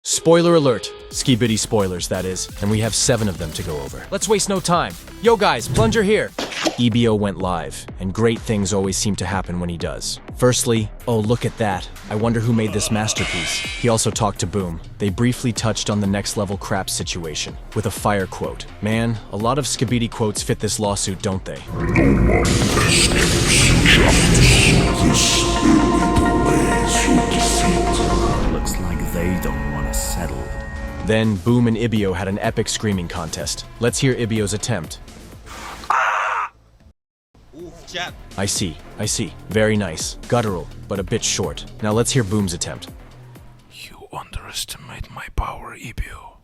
Spoiler alert. Skibidi spoilers, that is, and we have 7 of them to go over. Let's waste no time. Yo guys, Plunger here. Ibio went live, and great things always seem to happen when he does. Firstly, oh look at that. I wonder who made this masterpiece. He also talked to Boom. They briefly touched on the next level crap situation, with a fire quote. Man, a lot of Skibidi quotes fit this lawsuit, don't they? No one escapes justice. This will be the ways you defeat. Looks like they don't want to settle. Then, Boom and Ibio had an epic screaming contest. Let's hear Ibio's attempt. I see. Very nice. Guttural, but a bit short. Now let's hear Boom's attempt. You underestimate my power, Ibio.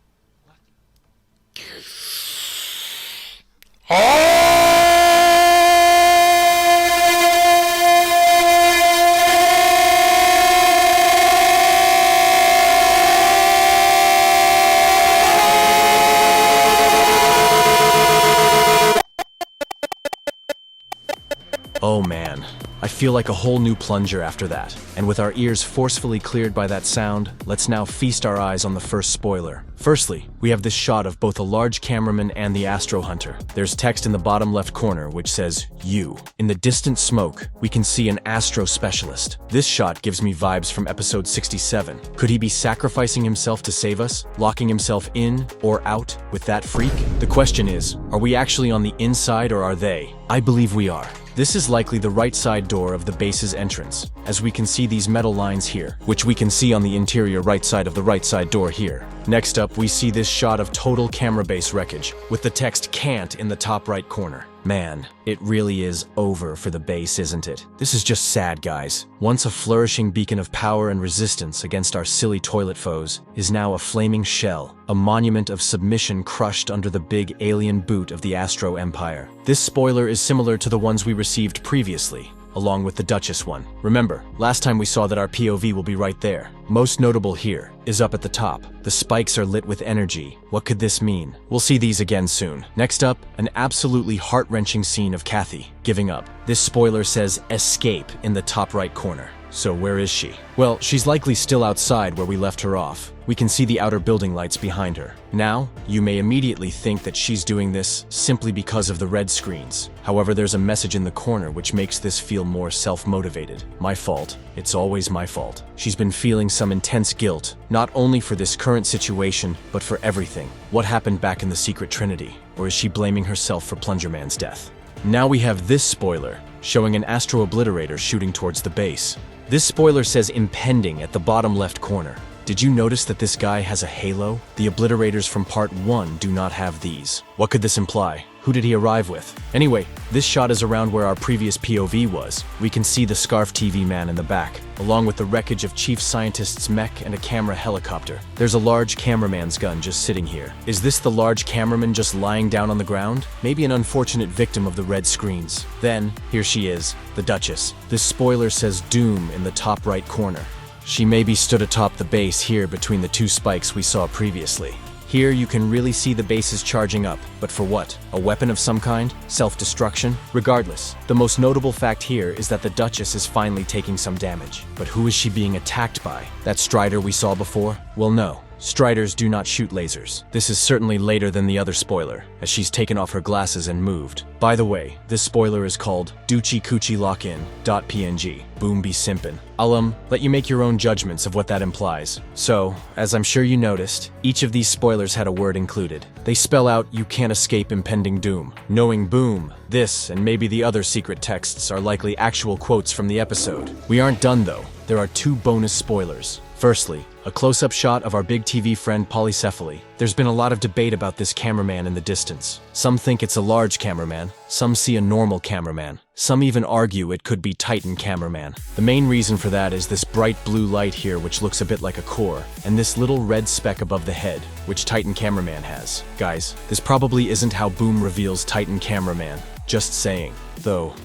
Oh man, I feel like a whole new Plunger after that. And with our ears forcefully cleared by that sound, let's now feast our eyes on the first spoiler. Firstly, we have this shot of both a large cameraman and the Astro hunter. There's text in the bottom left corner which says, "You." In the distant smoke, we can see an Astro specialist. This shot gives me vibes from episode 67. Could he be sacrificing himself to save us? Locking himself in or out with that freak? The question is, are we actually on the inside or are they? I believe we are. This is likely the right side door of the base's entrance, as we can see these metal lines here, which we can see on the interior right side of the right side door here. Next up, we see this shot of total Camerabase wreckage, with the text "can't" in the top right corner. Man, it really is over for the base, isn't it? This is just sad, guys. Once a flourishing beacon of power and resistance against our silly toilet foes, is now a flaming shell, a monument of submission crushed under the big alien boot of the Astro Empire. This spoiler is similar to the ones we received previously, along with the Duchess one. Remember, last time we saw that our POV will be right there. Most notable here is up at the top. The spikes are lit with energy. What could this mean? We'll see these again soon. Next up, an absolutely heart-wrenching scene of Kathy giving up. This spoiler says "escape" in the top right corner. So where is she? Well, she's likely still outside where we left her off. We can see the outer building lights behind her. Now, you may immediately think that she's doing this simply because of the red screens. However, there's a message in the corner which makes this feel more self-motivated. My fault. It's always my fault. She's been feeling some intense guilt, not only for this current situation, but for everything. What happened back in the Secret Trinity? Or is she blaming herself for PLUNGERMAN's death? Now we have this spoiler, showing an Astro obliterator shooting towards the base. This spoiler says "impending" at the bottom left corner. Did you notice that this guy has a halo? The obliterators from part 1 do not have these. What could this imply? Who did he arrive with? Anyway, this shot is around where our previous POV was. We can see the Scarf TV man in the back, along with the wreckage of Chief Scientist's mech and a camera helicopter. There's a large cameraman's gun just sitting here. Is this the large cameraman just lying down on the ground? Maybe an unfortunate victim of the red screens. Then, here she is, the Duchess. This spoiler says "Doom" in the top right corner. She maybe stood atop the base here between the 2 spikes we saw previously. Here you can really see the bases charging up, but for what? A weapon of some kind? Self-destruction? Regardless, the most notable fact here is that the Duchess is finally taking some damage. But who is she being attacked by? That Strider we saw before? Well, no. Striders do not shoot lasers. This is certainly later than the other spoiler, as she's taken off her glasses and moved. By the way, this spoiler is called Doochie Coochie Lock-In.png. Boom be simpin'. I'll let you make your own judgments of what that implies. So, as I'm sure you noticed, each of these spoilers had a word included. They spell out "you can't escape impending doom." Knowing Boom, this and maybe the other secret texts are likely actual quotes from the episode. We aren't done though. There are 2 bonus spoilers. Firstly, a close-up shot of our big TV friend Polycephaly. There's been a lot of debate about this cameraman in the distance. Some think it's a large cameraman, some see a normal cameraman. Some even argue it could be Titan cameraman. The main reason for that is this bright blue light here which looks a bit like a core, and this little red speck above the head, which Titan cameraman has. Guys, this probably isn't how Boom reveals Titan cameraman. Just saying. Though,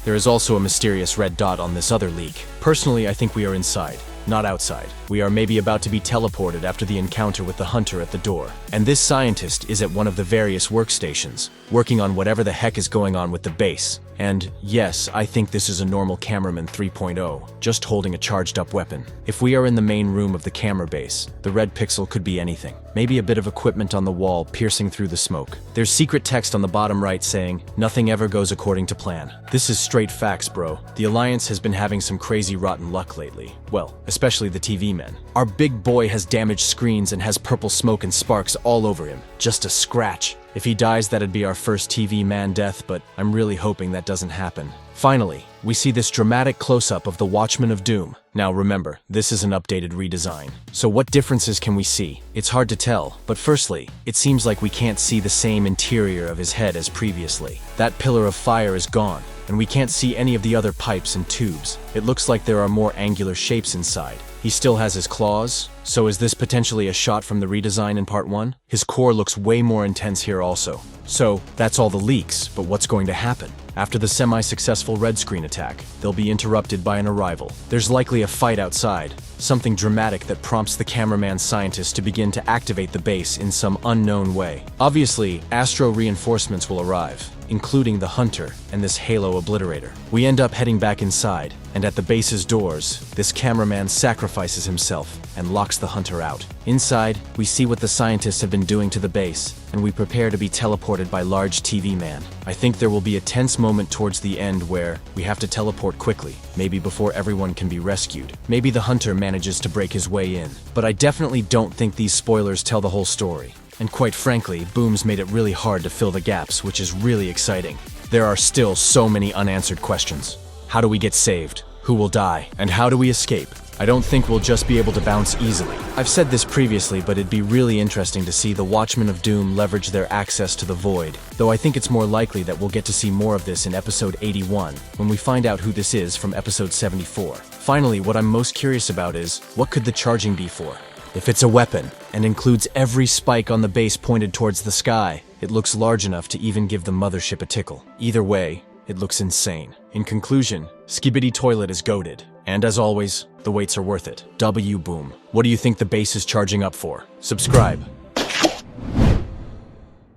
there is also a mysterious red dot on this other leak. Personally, I think we are inside, not outside. We are maybe about to be teleported after the encounter with the hunter at the door. And this scientist is at one of the various workstations, working on whatever the heck is going on with the base. And yes, I think this is a normal cameraman 3.0, just holding a charged up weapon. If we are in the main room of the camera base, the red pixel could be anything. Maybe a bit of equipment on the wall piercing through the smoke. There's secret text on the bottom right saying, "Nothing ever goes according to plan." This is straight facts, bro. The Alliance has been having some crazy rotten luck lately. Well, especially the TV men. Our big boy has damaged screens and has purple smoke and sparks all over him. Just a scratch. If he dies, that'd be our first TV man death, but I'm really hoping that doesn't happen. Finally, we see this dramatic close-up of the Watchmen of Doom. Now remember, this is an updated redesign. So what differences can we see? It's hard to tell, but firstly, it seems like we can't see the same interior of his head as previously. That pillar of fire is gone, and we can't see any of the other pipes and tubes. It looks like there are more angular shapes inside. He still has his claws, so is this potentially a shot from the redesign in part 1? His core looks way more intense here also. So, that's all the leaks, but what's going to happen? After the semi-successful red screen attack, they'll be interrupted by an arrival. There's likely a fight outside, something dramatic that prompts the cameraman scientist to begin to activate the base in some unknown way. Obviously, Astro reinforcements will arrive, including the Hunter and this Halo obliterator. We end up heading back inside, and at the base's doors, this cameraman sacrifices himself and locks the Hunter out. Inside, we see what the scientists have been doing to the base, and we prepare to be teleported by large TV man. I think there will be a tense moment towards the end where we have to teleport quickly, maybe before everyone can be rescued. Maybe the Hunter manages to break his way in, but I definitely don't think these spoilers tell the whole story. And quite frankly, Boom's made it really hard to fill the gaps, which is really exciting. There are still so many unanswered questions. How do we get saved? Who will die? And how do we escape? I don't think we'll just be able to bounce easily. I've said this previously, but it'd be really interesting to see the Watchmen of Doom leverage their access to the Void, though I think it's more likely that we'll get to see more of this in episode 81, when we find out who this is from episode 74. Finally, what I'm most curious about is, what could the charging be for? If it's a weapon, and includes every spike on the base pointed towards the sky, it looks large enough to even give the mothership a tickle. Either way, it looks insane. In conclusion, Skibidi Toilet is goated. And as always, the waits are worth it. W Boom. What do you think the base is charging up for? Subscribe.